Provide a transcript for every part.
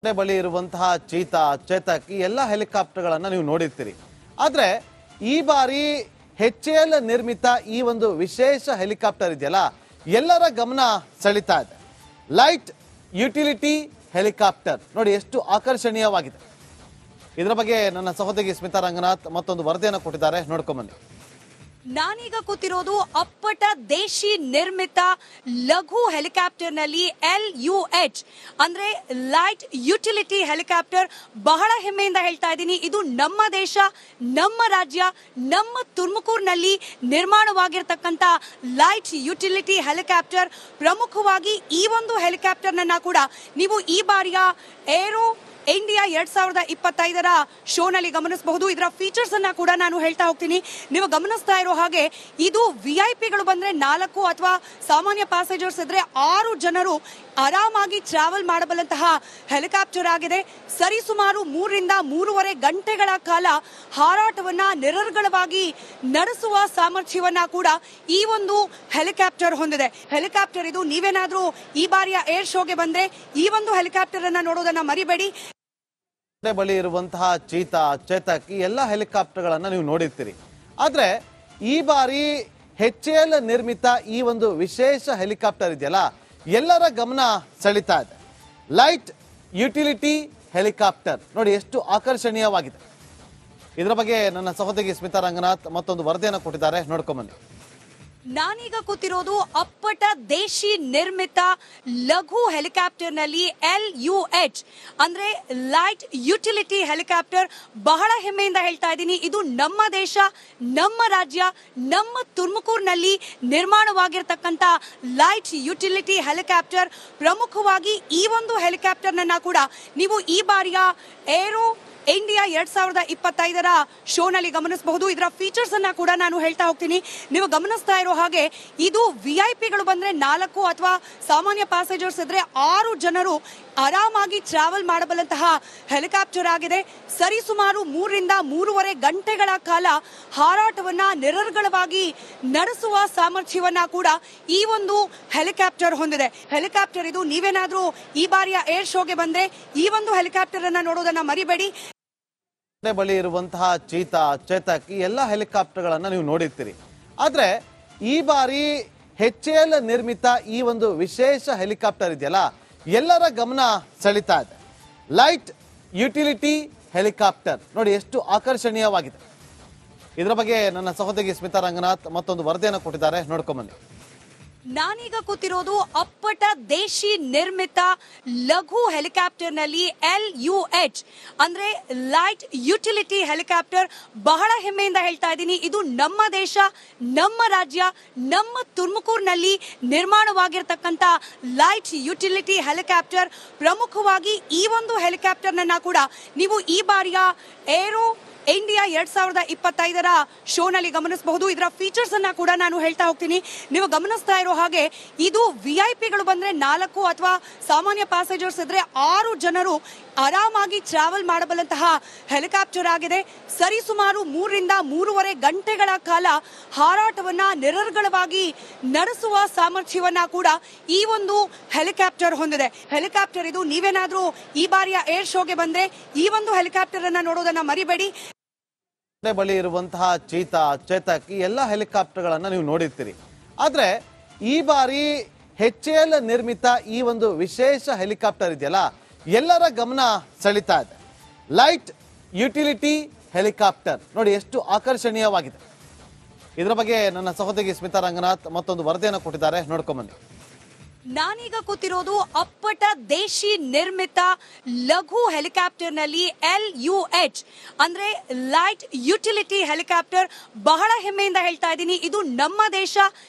ಬಳಿ ಇರುವಂತಹ ಚೀತಾ ಚೇತಕ್ ಈ ಎಲ್ಲ ಹೆಲಿಕಾಪ್ಟರ್ಗಳನ್ನ ನೀವು ನೋಡಿರ್ತೀರಿ. ಆದ್ರೆ ಈ ಬಾರಿ HAL ನಿರ್ಮಿತ ಈ ಒಂದು ವಿಶೇಷ ಹೆಲಿಕಾಪ್ಟರ್ ಇದೆಯಲ್ಲ, ಎಲ್ಲರ ಗಮನ ಸೆಳೀತಾ ಇದೆ. ಲೈಟ್ ಯುಟಿಲಿಟಿ ಹೆಲಿಕಾಪ್ಟರ್ ನೋಡಿ ಎಷ್ಟು ಆಕರ್ಷಣೀಯವಾಗಿದೆ. ಇದರ ಬಗ್ಗೆ ನನ್ನ ಸಹೋದರಿ ಸ್ಮಿತಾ ರಂಗನಾಥ್ ಮತ್ತೊಂದು ವರದಿಯನ್ನು ಕೊಟ್ಟಿದ್ದಾರೆ, ನೋಡ್ಕೊಂಬನ್ನಿ. ನಾನೀಗ ಕೂತಿರೋದು ಅಪ್ಪಟ ದೇಶಿ ನಿರ್ಮಿತ ಲಘು ಹೆಲಿಕಾಪ್ಟರ್ ನಲ್ಲಿ LUH ಅಂದ್ರೆ ಲೈಟ್ ಯುಟಿಲಿಟಿ ಹೆಲಿಕಾಪ್ಟರ್. ಬಹಳ ಹೆಮ್ಮೆಯಿಂದ ಹೇಳ್ತಾ ಇದ್ದೀನಿ, ಇದು ನಮ್ಮ ದೇಶ, ನಮ್ಮ ರಾಜ್ಯ, ನಮ್ಮ ತುಮಕೂರಿನಲ್ಲಿ ನಿರ್ಮಾಣವಾಗಿರ್ತಕ್ಕಂಥ ಲೈಟ್ ಯುಟಿಲಿಟಿ ಹೆಲಿಕಾಪ್ಟರ್. ಪ್ರಮುಖವಾಗಿ ಈ ಒಂದು ಹೆಲಿಕಾಪ್ಟರ್ ನನ್ನ ಕೂಡ ನೀವು ಈ ಬಾರಿಯ ಏರೋ ಇಂಡಿಯಾ 2025 ಶೋನಲ್ಲಿ ಗಮನಿಸಬಹುದು. ಇದರ ಫೀಚರ್ಸ್ ಅನ್ನ ಕೂಡ ನಾನು ಹೇಳ್ತಾ ಹೋಗ್ತೀನಿ. ನೀವು ಗಮನಿಸ್ತಾ ಇರೋ ಹಾಗೆ ಇದು VIP ಗಳು ಬಂದ್ರೆ 4 ಅಥವಾ ಸಾಮಾನ್ಯ ಪ್ಯಾಸೆಂಜರ್ಸ್ ಇದ್ರೆ 6 ಜನರು ಆರಾಮಾಗಿ ಟ್ರಾವೆಲ್ ಮಾಡಬಲ್ಲಂತಹ ಹೆಲಿಕಾಪ್ಟರ್ ಆಗಿದೆ. ಸರಿಸುಮಾರು 3 ರಿಂದ 3.5 ಗಂಟೆಗಳ ಕಾಲ ಹಾರಾಟವನ್ನ ನಿರರ್ಗಳವಾಗಿ ನಡೆಸುವ ಸಾಮರ್ಥ್ಯವನ್ನ ಕೂಡ ಈ ಒಂದು ಹೆಲಿಕಾಪ್ಟರ್ ಹೊಂದಿದೆ. ಹೆಲಿಕಾಪ್ಟರ್ ಇದು ನೀವೇನಾದ್ರೂ ಈ ಬಾರಿಯ ಏರ್ ಶೋಗೆ ಬಂದ್ರೆ ಈ ಒಂದು ಹೆಲಿಕಾಪ್ಟರ್ ಅನ್ನ ನೋಡೋದನ್ನ ಮರಿಬೇಡಿ. ಬಳಿ ಇರುವಂತಹ ಚೀತಾ ಚೇತಕ್ ಈ ಎಲ್ಲ ಹೆಲಿಕಾಪ್ಟರ್ಗಳನ್ನ ನೀವು ನೋಡಿರ್ತೀರಿ. ಆದ್ರೆ ಈ ಬಾರಿ HAL ನಿರ್ಮಿತ ಈ ಒಂದು ವಿಶೇಷ ಹೆಲಿಕಾಪ್ಟರ್ ಇದೆಯಲ್ಲ, ಎಲ್ಲರ ಗಮನ ಸೆಳೀತಾ ಇದೆ. ಲೈಟ್ ಯುಟಿಲಿಟಿ ಹೆಲಿಕಾಪ್ಟರ್ ನೋಡಿ ಎಷ್ಟು ಆಕರ್ಷಣೀಯವಾಗಿದೆ. ಇದರ ಬಗ್ಗೆ ನನ್ನ ಸಹೋದರಿ ಸ್ಮಿತಾ ರಂಗನಾಥ್ ಮತ್ತೊಂದು ವರದಿಯನ್ನು ಕೊಟ್ಟಿದ್ದಾರೆ, ನೋಡ್ಕೊಂಬನ್ನಿ. ನಾನೀಗ ಕೂತಿರೋದು ಅಪ್ಪಟ ದೇಶಿ ನಿರ್ಮಿತ ಲಘು ಹೆಲಿಕಾಪ್ಟರ್ ನಲ್ಲಿ LUH ಅಂದ್ರೆ ಲೈಟ್ ಯುಟಿಲಿಟಿ ಹೆಲಿಕಾಪ್ಟರ್. ಬಹಳ ಹೆಮ್ಮೆಯಿಂದ ಹೇಳ್ತಾ ಇದ್ದೀನಿ, ಇದು ನಮ್ಮ ದೇಶ, ನಮ್ಮ ರಾಜ್ಯ, ನಮ್ಮ ತುಮಕೂರಿನಲ್ಲಿ ನಿರ್ಮಾಣವಾಗಿರ್ತಕ್ಕಂಥ ಲೈಟ್ ಯುಟಿಲಿಟಿ ಹೆಲಿಕಾಪ್ಟರ್. ಪ್ರಮುಖವಾಗಿ ಈ ಒಂದು ಹೆಲಿಕಾಪ್ಟರ್ ನನ್ನ ಕೂಡ ನೀವು ಈ ಬಾರಿಯ ಏರೋ ಇಂಡಿಯಾ 2025 ಶೋನಲ್ಲಿ ಗಮನಿಸಬಹುದು. ಇದರ ಫೀಚರ್ಸ್ ಅನ್ನ ಕೂಡ ನಾನು ಹೇಳ್ತಾ ಹೋಗ್ತೀನಿ. ನೀವು ಗಮನಿಸ್ತಾ ಇರೋ ಹಾಗೆ ಇದು VIP ಗಳು ಬಂದ್ರೆ 4 ಅಥವಾ ಸಾಮಾನ್ಯ ಪ್ಯಾಸೆಂಜರ್ಸ್ ಇದ್ರೆ 6 ಜನರು ಆರಾಮಾಗಿ ಟ್ರಾವೆಲ್ ಮಾಡಬಲ್ಲಂತಹ ಹೆಲಿಕಾಪ್ಟರ್ ಆಗಿದೆ. ಸರಿಸುಮಾರು 3 ರಿಂದ 3.5 ಗಂಟೆಗಳ ಕಾಲ ಹಾರಾಟವನ್ನ ನಿರರ್ಗಳವಾಗಿ ನಡೆಸುವ ಸಾಮರ್ಥ್ಯವನ್ನ ಕೂಡ ಈ ಒಂದು ಹೆಲಿಕಾಪ್ಟರ್ ಹೊಂದಿದೆ. ಹೆಲಿಕಾಪ್ಟರ್ ಇದು ನೀವೇನಾದ್ರೂ ಈ ಬಾರಿಯ ಏರ್ ಶೋಗೆ ಬಂದ್ರೆ ಈ ಒಂದು ಹೆಲಿಕಾಪ್ಟರ್ ಅನ್ನ ನೋಡೋದನ್ನ ಮರಿಬೇಡಿ. ಬಳಿ ಇರುವಂತಹ ಚೀತಾ ಚೇತಕ್ ಈ ಎಲ್ಲ ಹೆಲಿಕಾಪ್ಟರ್ಗಳನ್ನ ನೀವು ನೋಡಿರ್ತೀರಿ. ಆದ್ರೆ ಈ ಬಾರಿ HAL ನಿರ್ಮಿತ ಈ ಒಂದು ವಿಶೇಷ ಹೆಲಿಕಾಪ್ಟರ್ ಇದೆಯಲ್ಲ, ಎಲ್ಲರ ಗಮನ ಸೆಳೀತಾ ಇದೆ. ಲೈಟ್ ಯುಟಿಲಿಟಿ ಹೆಲಿಕಾಪ್ಟರ್ ನೋಡಿ ಎಷ್ಟು ಆಕರ್ಷಣೀಯವಾಗಿದೆ. ಇದರ ಬಗ್ಗೆ ನನ್ನ ಸಹೋದರಿ ಸ್ಮಿತಾ ರಂಗನಾಥ್ ಮತ್ತೊಂದು ವರದಿಯನ್ನು ಕೊಟ್ಟಿದ್ದಾರೆ, ನೋಡ್ಕೊಂಬನ್ನಿ. ನಾನೀಗ ಕೂತಿರೋದು ಅಪ್ಪಟ ದೇಶಿ ನಿರ್ಮಿತ ಲಘು ಹೆಲಿಕಾಪ್ಟರ್ ನಲ್ಲಿ LUH ಅಂದ್ರೆ ಲೈಟ್ ಯುಟಿಲಿಟಿ ಹೆಲಿಕಾಪ್ಟರ್. ಬಹಳ ಹೆಮ್ಮೆಯಿಂದ ಹೇಳ್ತಾ ಇದ್ದೀನಿ, ಇದು ನಮ್ಮ ದೇಶ, ನಮ್ಮ ರಾಜ್ಯ, ನಮ್ಮ ತುಮಕೂರಿನಲ್ಲಿ ನಿರ್ಮಾಣವಾಗಿರ್ತಕ್ಕಂಥ ಲೈಟ್ ಯುಟಿಲಿಟಿ ಹೆಲಿಕಾಪ್ಟರ್. ಪ್ರಮುಖವಾಗಿ ಈ ಒಂದು ಹೆಲಿಕಾಪ್ಟರ್ ನನ್ನ ಕೂಡ ನೀವು ಈ ಬಾರಿಯ ಏರೋ ಇಂಡಿಯಾ 2025 ಶೋನಲ್ಲಿ ಗಮನಿಸಬಹುದು. ಇದರ ಫೀಚರ್ಸ್ ಅನ್ನ ಕೂಡ ನಾನು ಹೇಳ್ತಾ ಹೋಗ್ತೀನಿ. ನೀವು ಗಮನಿಸ್ತಾ ಇರೋ ಹಾಗೆ ಇದು VIP ಗಳು ಬಂದ್ರೆ 4 ಅಥವಾ ಸಾಮಾನ್ಯ ಪ್ಯಾಸೆಂಜರ್ಸ್ ಇದ್ರೆ 6 ಜನರು ಆರಾಮಾಗಿ ಟ್ರಾವೆಲ್ ಮಾಡಬಲ್ಲಂತಹ ಹೆಲಿಕಾಪ್ಟರ್ ಆಗಿದೆ. ಸರಿಸುಮಾರು 3 ರಿಂದ 3.5 ಗಂಟೆಗಳ ಕಾಲ ಹಾರಾಟವನ್ನ ನಿರರ್ಗಳವಾಗಿ ನಡೆಸುವ ಸಾಮರ್ಥ್ಯವನ್ನ ಕೂಡ ಈ ಒಂದು ಹೆಲಿಕಾಪ್ಟರ್ ಹೊಂದಿದೆ. ಹೆಲಿಕಾಪ್ಟರ್ ಇದು ನೀವೇನಾದ್ರೂ ಈ ಬಾರಿಯ ಏರ್ ಶೋಗೆ ಬಂದ್ರೆ ಈ ಒಂದು ಹೆಲಿಕಾಪ್ಟರ್ ಅನ್ನ ನೋಡೋದನ್ನ ಮರಿಬೇಡಿ. ಬಳಿ ಇರುವಂತಹ ಚೀತಾ ಚೇತಕ್ ಈ ಎಲ್ಲ ಹೆಲಿಕಾಪ್ಟರ್ಗಳನ್ನ ನೀವು ನೋಡಿರ್ತೀರಿ. ಆದ್ರೆ ಈ ಬಾರಿ HAL ನಿರ್ಮಿತ ಈ ಒಂದು ವಿಶೇಷ ಹೆಲಿಕಾಪ್ಟರ್ ಇದೆಯಲ್ಲ, ಎಲ್ಲರ ಗಮನ ಸೆಳೀತಾ ಇದೆ. ಲೈಟ್ ಯುಟಿಲಿಟಿ ಹೆಲಿಕಾಪ್ಟರ್ ನೋಡಿ ಎಷ್ಟು ಆಕರ್ಷಣೀಯವಾಗಿದೆ. ಇದರ ಬಗ್ಗೆ ನನ್ನ ಸಹೋದರಿ ಸ್ಮಿತಾ ರಂಗನಾಥ್ ಮತ್ತೊಂದು ವರದಿಯನ್ನು ಕೊಟ್ಟಿದ್ದಾರೆ, ನೋಡ್ಕೊಂಬನ್ನಿ. ನಾನೀಗ ಕೂತಿರೋದು ಅಪ್ಪಟ ದೇಶಿ ನಿರ್ಮಿತ ಲಘು ಹೆಲಿಕಾಪ್ಟರ್ ನಲ್ಲಿ LUH ಅಂದ್ರೆ ಲೈಟ್ ಯುಟಿಲಿಟಿ ಹೆಲಿಕಾಪ್ಟರ್. ಬಹಳ ಹೆಮ್ಮೆಯಿಂದ ಹೇಳ್ತಾ ಇದ್ದೀನಿ, ಇದು ನಮ್ಮ ದೇಶ,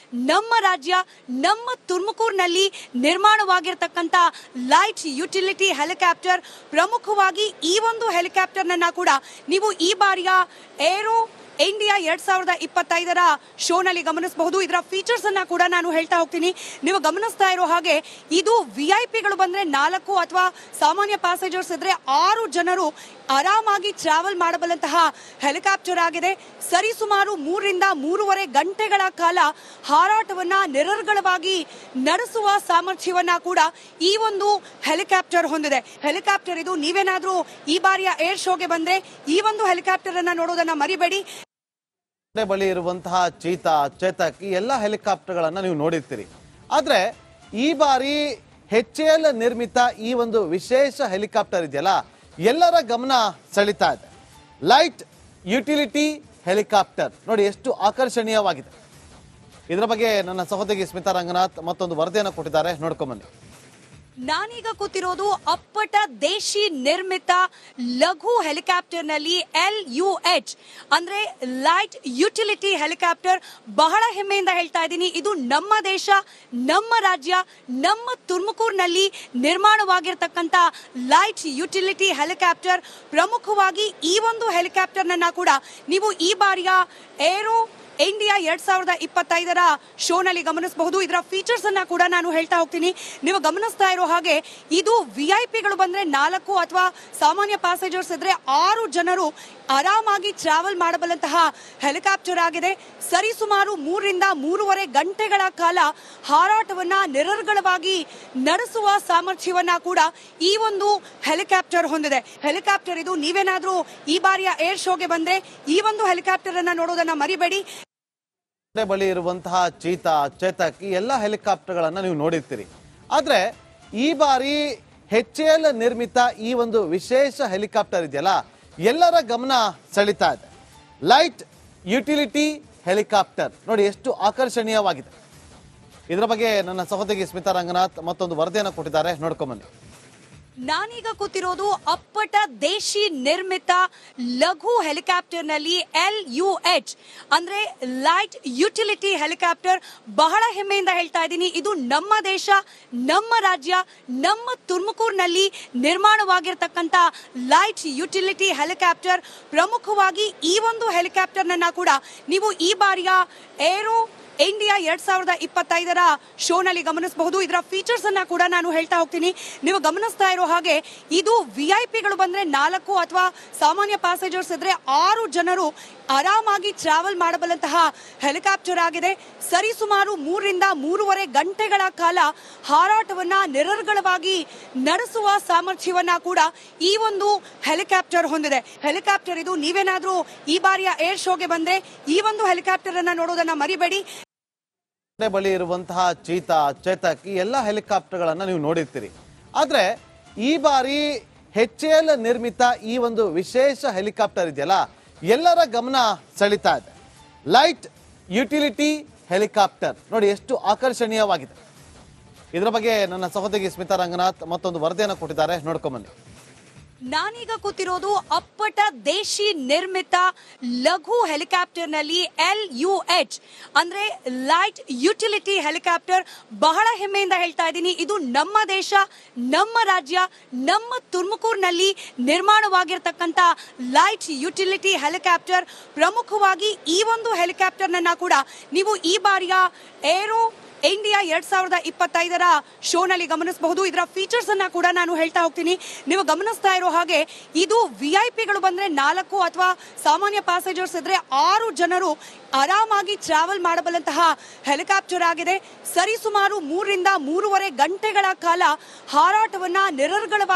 ನಮ್ಮ ರಾಜ್ಯ, ನಮ್ಮ ತುಮಕೂರಿನಲ್ಲಿ ನಿರ್ಮಾಣವಾಗಿರ್ತಕ್ಕಂಥ ಲೈಟ್ ಯುಟಿಲಿಟಿ ಹೆಲಿಕಾಪ್ಟರ್. ಪ್ರಮುಖವಾಗಿ ಈ ಒಂದು ಹೆಲಿಕಾಪ್ಟರ್ ನನ್ನ ಕೂಡ ನೀವು ಈ ಬಾರಿಯ ಏರೋ ಇಂಡಿಯಾ 2025ರ ಶೋನಲ್ಲಿ ಗಮನಿಸಬಹುದು. ಇದರ ಫೀಚರ್ಸ್ ಅನ್ನ ಕೂಡ ನಾನು ಹೇಳ್ತಾ ಹೋಗ್ತೀನಿ. ನೀವು ಗಮನಿಸ್ತಾ ಇರೋ ಹಾಗೆ ಇದು ವಿಐಪಿಗಳು ಬಂದ್ರೆ 4 ಅಥವಾ ಸಾಮಾನ್ಯ ಪ್ಯಾಸೆಂಜರ್ಸ್ ಇದ್ರೆ 6 ಜನರು ಆರಾಮಾಗಿ ಟ್ರಾವೆಲ್ ಮಾಡಬಲ್ಲಂತಹ ಹೆಲಿಕಾಪ್ಟರ್ ಆಗಿದೆ. ಸರಿಸುಮಾರು 3 ರಿಂದ 3.5 ಗಂಟೆಗಳ ಕಾಲ ಹಾರಾಟವನ್ನ ನಿರರ್ಗಳವಾಗಿ ನಡೆಸುವ ಸಾಮರ್ಥ್ಯವನ್ನ ಕೂಡ ಈ ಒಂದು ಹೆಲಿಕಾಪ್ಟರ್ ಹೊಂದಿದೆ. ಹೆಲಿಕಾಪ್ಟರ್ ಇದು. ನೀವೇನಾದ್ರೂ ಈ ಬಾರಿಯ ಏರ್ ಶೋಗೆ ಬಂದ್ರೆ ಈ ಒಂದು ಹೆಲಿಕಾಪ್ಟರ್ ಅನ್ನ ನೋಡೋದನ್ನ ಮರಿಬೇಡಿ. ಬಳಿ ಇರುವಂತಹ ಚೇತಕ್ ಈ ಎಲ್ಲ ಹೆಲಿಕಾಪ್ಟರ್ಗಳನ್ನ ನೀವು ನೋಡಿರ್ತೀರಿ. ಆದ್ರೆ ಈ ಬಾರಿ HAL ನಿರ್ಮಿತ ಈ ಒಂದು ವಿಶೇಷ ಹೆಲಿಕಾಪ್ಟರ್ ಇದೆಯಲ್ಲ, ಎಲ್ಲರ ಗಮನ ಸೆಳೀತಾ ಇದೆ. ಲೈಟ್ ಯುಟಿಲಿಟಿ ಹೆಲಿಕಾಪ್ಟರ್ ನೋಡಿ ಎಷ್ಟು ಆಕರ್ಷಣೀಯವಾಗಿದೆ. ಇದರ ಬಗ್ಗೆ ನನ್ನ ಸಹೋದರಿ ಸ್ಮಿತಾ ರಂಗನಾಥ್ ಮತ್ತೊಂದು ವರದಿಯನ್ನು ಕೊಟ್ಟಿದ್ದಾರೆ, ನೋಡ್ಕೊಂಬನ್ನಿ. ನಾನೀಗ ಕೂತಿರೋದು ಅಪ್ಪಟ ದೇಶಿ ನಿರ್ಮಿತ ಲಘು ಹೆಲಿಕಾಪ್ಟರ್ ನಲ್ಲಿ LUH ಅಂದ್ರೆ ಲೈಟ್ ಯುಟಿಲಿಟಿ ಹೆಲಿಕಾಪ್ಟರ್. ಬಹಳ ಹೆಮ್ಮೆಯಿಂದ ಹೇಳ್ತಾ ಇದ್ದೀನಿ, ಇದು ನಮ್ಮ ದೇಶ, ನಮ್ಮ ರಾಜ್ಯ, ನಮ್ಮ ತುಮಕೂರಿನಲ್ಲಿ ನಿರ್ಮಾಣವಾಗಿರ್ತಕ್ಕಂಥ ಲೈಟ್ ಯುಟಿಲಿಟಿ ಹೆಲಿಕಾಪ್ಟರ್. ಪ್ರಮುಖವಾಗಿ ಈ ಒಂದು ಹೆಲಿಕಾಪ್ಟರ್ ನನ್ನ ಕೂಡ ನೀವು ಈ ಬಾರಿಯ ಏರೋ ಇಂಡಿಯಾ 2025ರ ಶೋನಲ್ಲಿ ಗಮನಿಸಬಹುದು. ಇದರ ಫೀಚರ್ಸ್ ಅನ್ನ ಕೂಡ ನಾನು ಹೇಳ್ತಾ ಹೋಗ್ತೀನಿ. ನೀವು ಗಮನಿಸ್ತಾ ಇರೋ ಹಾಗೆ ಇದು ವಿಐಪಿಗಳು ಬಂದ್ರೆ 4 ಅಥವಾ ಸಾಮಾನ್ಯ ಪ್ಯಾಸೆಂಜರ್ಸ್ ಇದ್ರೆ 6 ಜನರು ಆರಾಮಾಗಿ ಟ್ರಾವೆಲ್ ಮಾಡಬಲ್ಲಂತಹ ಹೆಲಿಕಾಪ್ಟರ್ ಆಗಿದೆ. ಸರಿಸುಮಾರು 3 ರಿಂದ 3.5 ಗಂಟೆಗಳ ಕಾಲ ಹಾರಾಟವನ್ನ ನಿರರ್ಗಳವಾಗಿ ನಡೆಸುವ ಸಾಮರ್ಥ್ಯವನ್ನ ಕೂಡ ಈ ಒಂದು ಹೆಲಿಕಾಪ್ಟರ್ ಹೊಂದಿದೆ. ಹೆಲಿಕಾಪ್ಟರ್ ಇದು. ನೀವೇನಾದ್ರೂ ಈ ಬಾರಿಯ ಏರ್ ಶೋಗೆ ಬಂದ್ರೆ ಈ ಒಂದು ಹೆಲಿಕಾಪ್ಟರ್ ಅನ್ನ ನೋಡೋದನ್ನ ಮರಿಬೇಡಿ. ಬಳಿ ಇರುವಂತಹ ಚೇತಕ್ ಈ ಎಲ್ಲ ಹೆಲಿಕಾಪ್ಟರ್ಗಳನ್ನ ನೀವು ನೋಡಿರ್ತೀರಿ. ಆದ್ರೆ ಈ ಬಾರಿ HAL ನಿರ್ಮಿತ ಈ ಒಂದು ವಿಶೇಷ ಹೆಲಿಕಾಪ್ಟರ್ ಇದೆಯಲ್ಲ, ಎಲ್ಲರ ಗಮನ ಸೆಳೀತಾ ಇದೆ. ಲೈಟ್ ಯುಟಿಲಿಟಿ ಹೆಲಿಕಾಪ್ಟರ್ ನೋಡಿ ಎಷ್ಟು ಆಕರ್ಷಣೀಯವಾಗಿದೆ. ಇದರ ಬಗ್ಗೆ ನನ್ನ ಸಹೋದರಿ ಸ್ಮಿತಾ ರಂಗನಾಥ್ ಮತ್ತೊಂದು ವರದಿಯನ್ನು ಕೊಟ್ಟಿದ್ದಾರೆ, ನೋಡ್ಕೊಂಬನ್ನಿ. ನಾನೀಗ ಕೂತಿರೋದು ಅಪ್ಪಟ ದೇಶಿ ನಿರ್ಮಿತ ಲಘು ಹೆಲಿಕಾಪ್ಟರ್ ನಲ್ಲಿ LUH ಅಂದ್ರೆ ಲೈಟ್ ಯುಟಿಲಿಟಿ ಹೆಲಿಕಾಪ್ಟರ್. ಬಹಳ ಹೆಮ್ಮೆಯಿಂದ ಹೇಳ್ತಾ ಇದ್ದೀನಿ, ಇದು ನಮ್ಮ ದೇಶ, ನಮ್ಮ ರಾಜ್ಯ, ನಮ್ಮ ತುಮಕೂರಿನಲ್ಲಿ ನಿರ್ಮಾಣವಾಗಿರ್ತಕ್ಕಂಥ ಲೈಟ್ ಯುಟಿಲಿಟಿ ಹೆಲಿಕಾಪ್ಟರ್. ಪ್ರಮುಖವಾಗಿ ಈ ಒಂದು ಹೆಲಿಕಾಪ್ಟರ್ ನನ್ನ ಕೂಡ ನೀವು ಈ ಬಾರಿಯ ಏರೋ ಇಂಡಿಯಾ 2025ರ ಶೋನಲ್ಲಿ ಗಮನಿಸಬಹುದು. ಇದರ ಫೀಚರ್ಸ್ ಅನ್ನ ಕೂಡ ನಾನು ಹೇಳ್ತಾ ಹೋಗ್ತೀನಿ. ನೀವು ಗಮನಿಸ್ತಾ ಇರೋ ಹಾಗೆ ಇದು ವಿಐಪಿಗಳು ಬಂದ್ರೆ 4 ಅಥವಾ ಸಾಮಾನ್ಯ ಪ್ಯಾಸೆಂಜರ್ಸ್ ಇದ್ರೆ 6 ಜನರು ಆರಾಮಾಗಿ ಟ್ರಾವೆಲ್ ಮಾಡಬಲ್ಲಂತಹ ಹೆಲಿಕಾಪ್ಟರ್ ಆಗಿದೆ. ಸರಿಸುಮಾರು 3 ರಿಂದ 3.5 ಗಂಟೆಗಳ ಕಾಲ ಹಾರಾಟವನ್ನ ನಿರರ್ಗಳವಾಗಿ ನಡೆಸುವ ಸಾಮರ್ಥ್ಯವನ್ನ ಕೂಡ ಈ ಒಂದು ಹೆಲಿಕಾಪ್ಟರ್ ಹೊಂದಿದೆ. ಹೆಲಿಕಾಪ್ಟರ್ ಇದು. ನೀವೇನಾದ್ರೂ ಈ ಬಾರಿಯ ಏರ್ ಶೋಗೆ ಬಂದ್ರೆ ಈ ಒಂದು ಹೆಲಿಕಾಪ್ಟರ್ ಅನ್ನ ನೋಡೋದನ್ನ ಮರಿಬೇಡಿ. ಬಳಿ ಇರುವಂತಹ ಚೇತಕ್ ಈ ಎಲ್ಲ ಹೆಲಿಕಾಪ್ಟರ್ಗಳನ್ನ ನೀವು ನೋಡಿರ್ತೀರಿ. ಆದ್ರೆ ಈ ಬಾರಿ HAL ನಿರ್ಮಿತ ಈ ಒಂದು ವಿಶೇಷ ಹೆಲಿಕಾಪ್ಟರ್ ಇದೆಯಲ್ಲ, ಎಲ್ಲರ ಗಮನ ಸೆಳೀತಾ ಇದೆ. ಲೈಟ್ ಯುಟಿಲಿಟಿ ಹೆಲಿಕಾಪ್ಟರ್ ನೋಡಿ ಎಷ್ಟು ಆಕರ್ಷಣೀಯವಾಗಿದೆ. ಇದರ ಬಗ್ಗೆ ನನ್ನ ಸಹೋದರಿ ಸ್ಮಿತಾ ರಂಗನಾಥ್ ಮತ್ತೊಂದು ವರದಿಯನ್ನು ಕೊಟ್ಟಿದ್ದಾರೆ, ನೋಡ್ಕೊಂಬನ್ನಿ. ನಾನೀಗ ಕೂತಿರೋದು ಅಪ್ಪಟ ದೇಶಿ ನಿರ್ಮಿತ ಲಘು ಹೆಲಿಕಾಪ್ಟರ್ ನಲ್ಲಿ LUH ಅಂದ್ರೆ ಲೈಟ್ ಯುಟಿಲಿಟಿ ಹೆಲಿಕಾಪ್ಟರ್. ಬಹಳ ಹೆಮ್ಮೆಯಿಂದ ಹೇಳ್ತಾ ಇದ್ದೀನಿ, ಇದು ನಮ್ಮ ದೇಶ, ನಮ್ಮ ರಾಜ್ಯ, ನಮ್ಮ ತುಮಕೂರಿನಲ್ಲಿ ನಿರ್ಮಾಣವಾಗಿರ್ತಕ್ಕಂಥ ಲೈಟ್ ಯುಟಿಲಿಟಿ ಹೆಲಿಕಾಪ್ಟರ್. ಪ್ರಮುಖವಾಗಿ ಈ ಒಂದು ಹೆಲಿಕಾಪ್ಟರ್ ನನ್ನ ಕೂಡ ನೀವು ಈ ಬಾರಿಯ ಏರೋ ಇಂಡಿಯಾ 2025ರ ಶೋನಲ್ಲಿ ಗಮನಿಸಬಹುದು. ಇದರ ಫೀಚರ್ಸ್ ಅನ್ನ ಕೂಡ ನಾನು ಹೇಳ್ತಾ ಹೋಗ್ತೀನಿ. ನೀವು ಗಮನಿಸ್ತಾ ಇರೋ ಹಾಗೆ ಇದು ವಿಐಪಿಗಳು ಬಂದ್ರೆ 4 ಅಥವಾ ಸಾಮಾನ್ಯ ಪ್ಯಾಸೆಂಜರ್ಸ್ ಇದ್ರೆ 6 ಜನರು ಆರಾಮಾಗಿ ಟ್ರಾವೆಲ್ ಮಾಡಬಲ್ಲಂತಹ ಹೆಲಿಕಾಪ್ಟರ್ ಆಗಿದೆ. ಸರಿಸುಮಾರು 3 ರಿಂದ 3.5 ಗಂಟೆಗಳ ಕಾಲ ಹಾರಾಟವನ್ನ ನಿರರ್ಗಳವಾಗಿ